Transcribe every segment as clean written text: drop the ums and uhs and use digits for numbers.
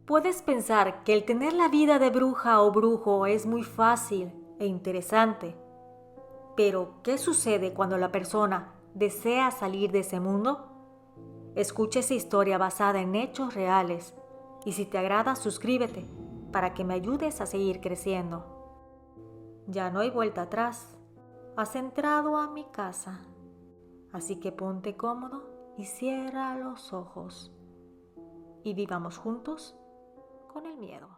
Puedes pensar que el tener la vida de bruja o brujo es muy fácil e interesante, pero ¿qué sucede cuando la persona desea salir de ese mundo? Escucha esa historia basada en hechos reales y si te agrada, suscríbete para que me ayudes a seguir creciendo. Ya no hay vuelta atrás. Has entrado a mi casa, así que ponte cómodo y cierra los ojos y vivamos juntos con el miedo.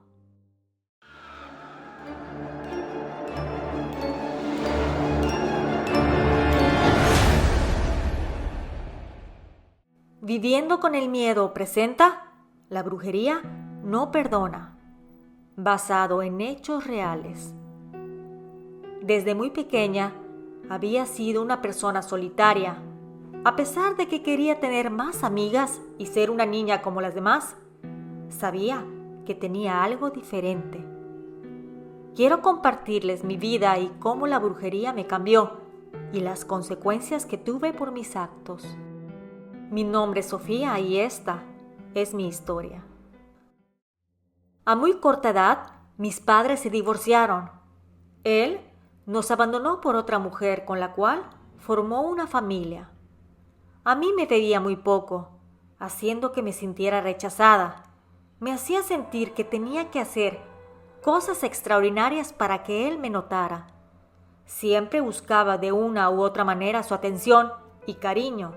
Viviendo con el miedo presenta La brujería no perdona, basado en hechos reales. Desde muy pequeña había sido una persona solitaria. A pesar de que quería tener más amigas y ser una niña como las demás, sabía que tenía algo diferente. Quiero compartirles mi vida y cómo la brujería me cambió y las consecuencias que tuve por mis actos. Mi nombre es Sofía y esta es mi historia. A muy corta edad, mis padres se divorciaron. Él nos abandonó por otra mujer con la cual formó una familia. A mí me veía muy poco, haciendo que me sintiera rechazada. Me hacía sentir que tenía que hacer cosas extraordinarias para que él me notara. Siempre buscaba de una u otra manera su atención y cariño,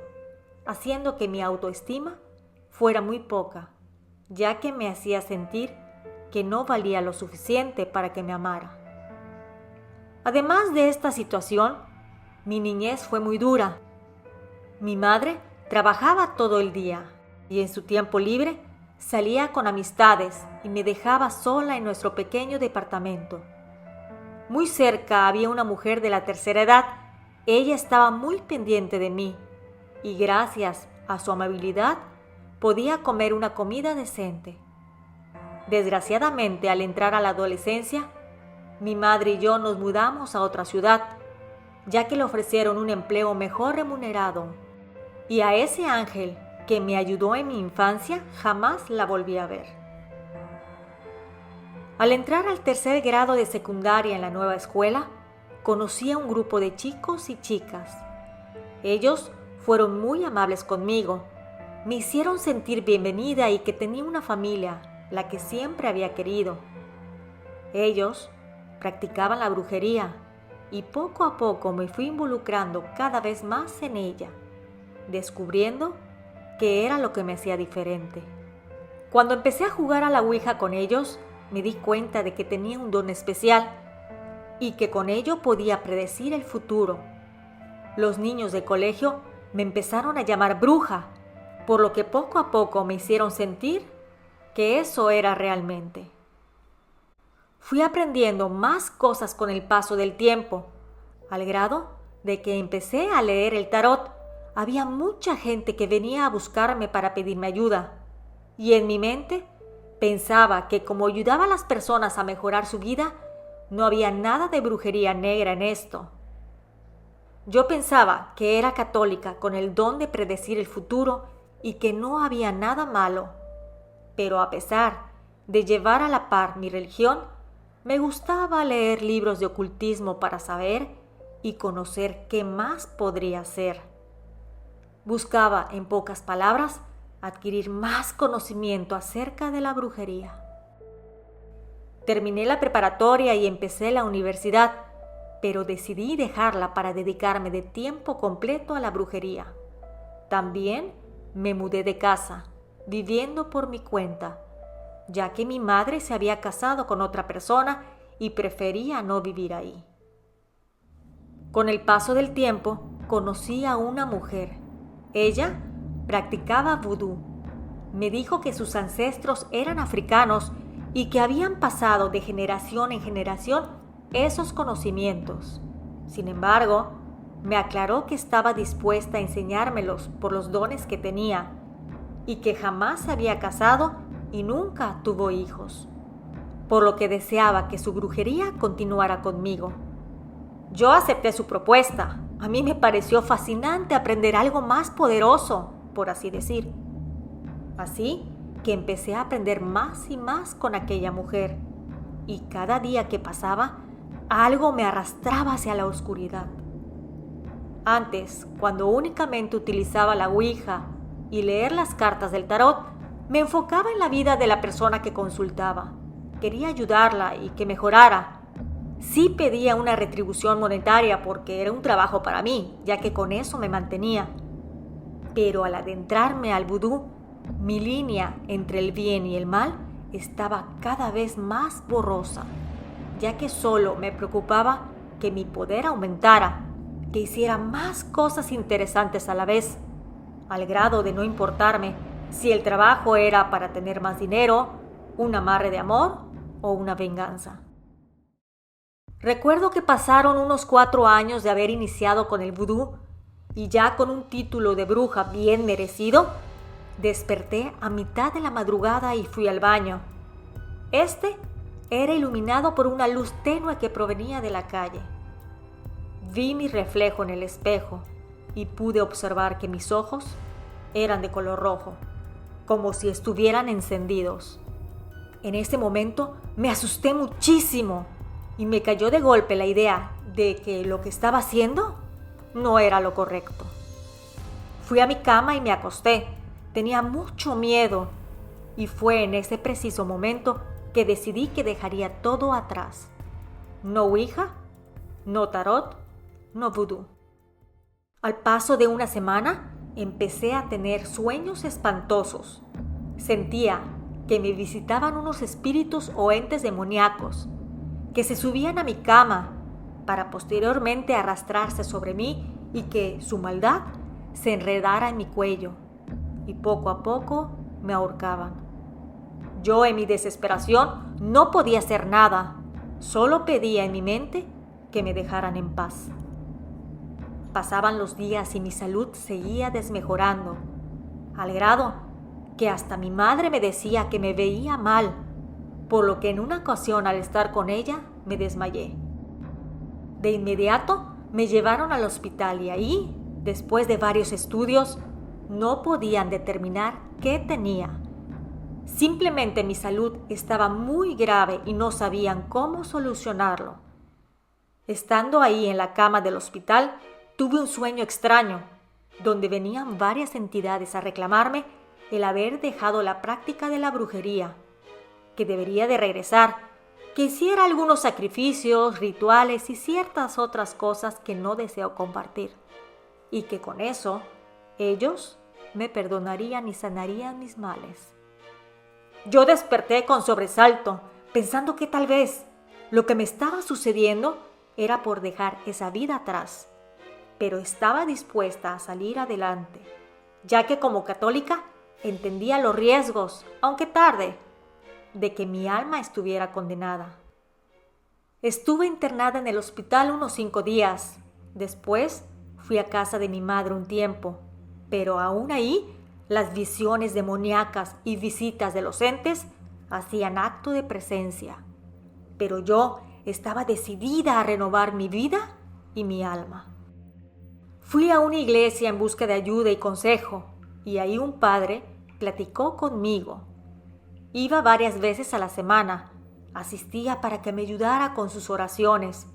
haciendo que mi autoestima fuera muy poca, ya que me hacía sentir que no valía lo suficiente para que me amara. Además de esta situación, mi niñez fue muy dura. Mi madre trabajaba todo el día y en su tiempo libre salía con amistades y me dejaba sola en nuestro pequeño departamento. Muy cerca había una mujer de la tercera edad. Ella estaba muy pendiente de mí y gracias a su amabilidad podía comer una comida decente. Desgraciadamente, al entrar a la adolescencia, mi madre y yo nos mudamos a otra ciudad, ya que le ofrecieron un empleo mejor remunerado. Y a ese ángel que me ayudó en mi infancia jamás la volví a ver. Al entrar al tercer grado de secundaria en la nueva escuela, conocí a un grupo de chicos y chicas. Ellos fueron muy amables conmigo. Me hicieron sentir bienvenida y que tenía una familia, la que siempre había querido. Ellos practicaban la brujería y poco a poco me fui involucrando cada vez más en ella, descubriendo que era lo que me hacía diferente. Cuando empecé a jugar a la ouija con ellos, me di cuenta de que tenía un don especial y que con ello podía predecir el futuro. Los niños del colegio me empezaron a llamar bruja, por lo que poco a poco me hicieron sentir que eso era realmente. Fui aprendiendo más cosas con el paso del tiempo, al grado de que empecé a leer el tarot. Había mucha gente que venía a buscarme para pedirme ayuda, y en mi mente pensaba que como ayudaba a las personas a mejorar su vida, no había nada de brujería negra en esto. Yo pensaba que era católica con el don de predecir el futuro y que no había nada malo, pero a pesar de llevar a la par mi religión, me gustaba leer libros de ocultismo para saber y conocer qué más podría hacer. Buscaba, en pocas palabras, adquirir más conocimiento acerca de la brujería. Terminé la preparatoria y empecé la universidad, pero decidí dejarla para dedicarme de tiempo completo a la brujería. También me mudé de casa, viviendo por mi cuenta, ya que mi madre se había casado con otra persona y prefería no vivir ahí. Con el paso del tiempo, conocí a una mujer. Ella practicaba vudú. Me dijo que sus ancestros eran africanos y que habían pasado de generación en generación esos conocimientos. Sin embargo, me aclaró que estaba dispuesta a enseñármelos por los dones que tenía y que jamás se había casado y nunca tuvo hijos, por lo que deseaba que su brujería continuara conmigo. Yo acepté su propuesta. A mí me pareció fascinante aprender algo más poderoso, por así decir. Así que empecé a aprender más y más con aquella mujer, y cada día que pasaba, algo me arrastraba hacia la oscuridad. Antes, cuando únicamente utilizaba la ouija y leer las cartas del tarot, me enfocaba en la vida de la persona que consultaba. Quería ayudarla y que mejorara. Sí pedía una retribución monetaria porque era un trabajo para mí, ya que con eso me mantenía. Pero al adentrarme al vudú, mi línea entre el bien y el mal estaba cada vez más borrosa, ya que solo me preocupaba que mi poder aumentara, que hiciera más cosas interesantes a la vez, al grado de no importarme si el trabajo era para tener más dinero, un amarre de amor o una venganza. Recuerdo que pasaron unos 4 años de haber iniciado con el vudú y ya con un título de bruja bien merecido, desperté a mitad de la madrugada y fui al baño. Este era iluminado por una luz tenue que provenía de la calle. Vi mi reflejo en el espejo y pude observar que mis ojos eran de color rojo, como si estuvieran encendidos. En ese momento me asusté muchísimo y me cayó de golpe la idea de que lo que estaba haciendo no era lo correcto. Fui a mi cama y me acosté. Tenía mucho miedo y fue en ese preciso momento que decidí que dejaría todo atrás. No ouija, no tarot, no vudú. Al paso de una semana, empecé a tener sueños espantosos. Sentía que me visitaban unos espíritus o entes demoníacos, que se subían a mi cama para posteriormente arrastrarse sobre mí y que su maldad se enredara en mi cuello, y poco a poco me ahorcaban. Yo en mi desesperación no podía hacer nada, solo pedía en mi mente que me dejaran en paz. Pasaban los días y mi salud seguía desmejorando, al grado que hasta mi madre me decía que me veía mal, por lo que en una ocasión al estar con ella me desmayé. De inmediato me llevaron al hospital y ahí, después de varios estudios, no podían determinar qué tenía. Simplemente mi salud estaba muy grave y no sabían cómo solucionarlo. Estando ahí en la cama del hospital, tuve un sueño extraño, donde venían varias entidades a reclamarme el haber dejado la práctica de la brujería, que debería de regresar, que hiciera algunos sacrificios, rituales y ciertas otras cosas que no deseo compartir, y que con eso ellos me perdonarían y sanarían mis males. Yo desperté con sobresalto, pensando que tal vez lo que me estaba sucediendo era por dejar esa vida atrás, pero estaba dispuesta a salir adelante, ya que como católica entendía los riesgos, aunque tarde, de que mi alma estuviera condenada. Estuve internada en el hospital unos 5 días. Después fui a casa de mi madre un tiempo, pero aún ahí las visiones demoníacas y visitas de los entes hacían acto de presencia. Pero yo estaba decidida a renovar mi vida y mi alma. Fui a una iglesia en busca de ayuda y consejo, y ahí un padre platicó conmigo. Iba varias veces a la semana, asistía para que me ayudara con sus oraciones,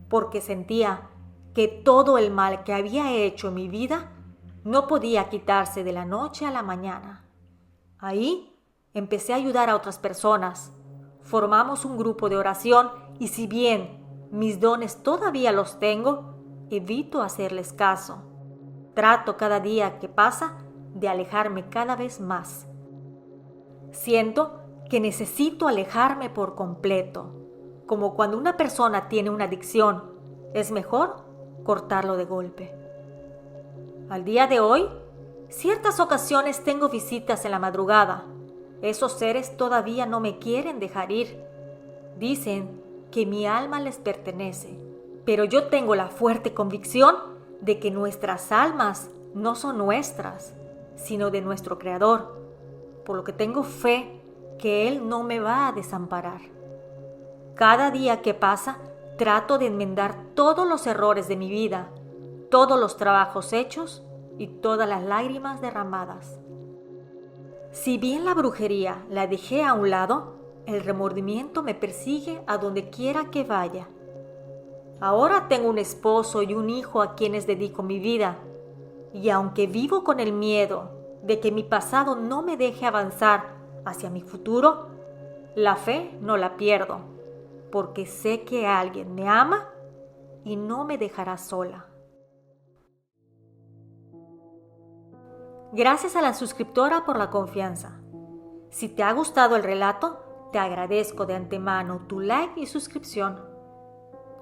porque sentía que todo el mal que había hecho en mi vida no podía quitarse de la noche a la mañana. Ahí empecé a ayudar a otras personas. Formamos un grupo de oración y si bien mis dones todavía los tengo, evito hacerles caso. Trato cada día que pasa de alejarme cada vez más. Siento que necesito alejarme por completo, como cuando una persona tiene una adicción, es mejor cortarlo de golpe. Al día de hoy, ciertas ocasiones tengo visitas en la madrugada. Esos seres todavía no me quieren dejar ir. Dicen que mi alma les pertenece, pero yo tengo la fuerte convicción de que nuestras almas no son nuestras, sino de nuestro Creador, por lo que tengo fe que Él no me va a desamparar. Cada día que pasa, trato de enmendar todos los errores de mi vida, todos los trabajos hechos y todas las lágrimas derramadas. Si bien la brujería la dejé a un lado, el remordimiento me persigue a donde quiera que vaya. Ahora tengo un esposo y un hijo a quienes dedico mi vida, y aunque vivo con el miedo de que mi pasado no me deje avanzar hacia mi futuro, la fe no la pierdo, porque sé que alguien me ama y no me dejará sola. Gracias a la suscriptora por la confianza. Si te ha gustado el relato, te agradezco de antemano tu like y suscripción.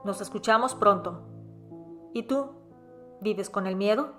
Nos escuchamos pronto. ¿Y tú? ¿Vives con el miedo?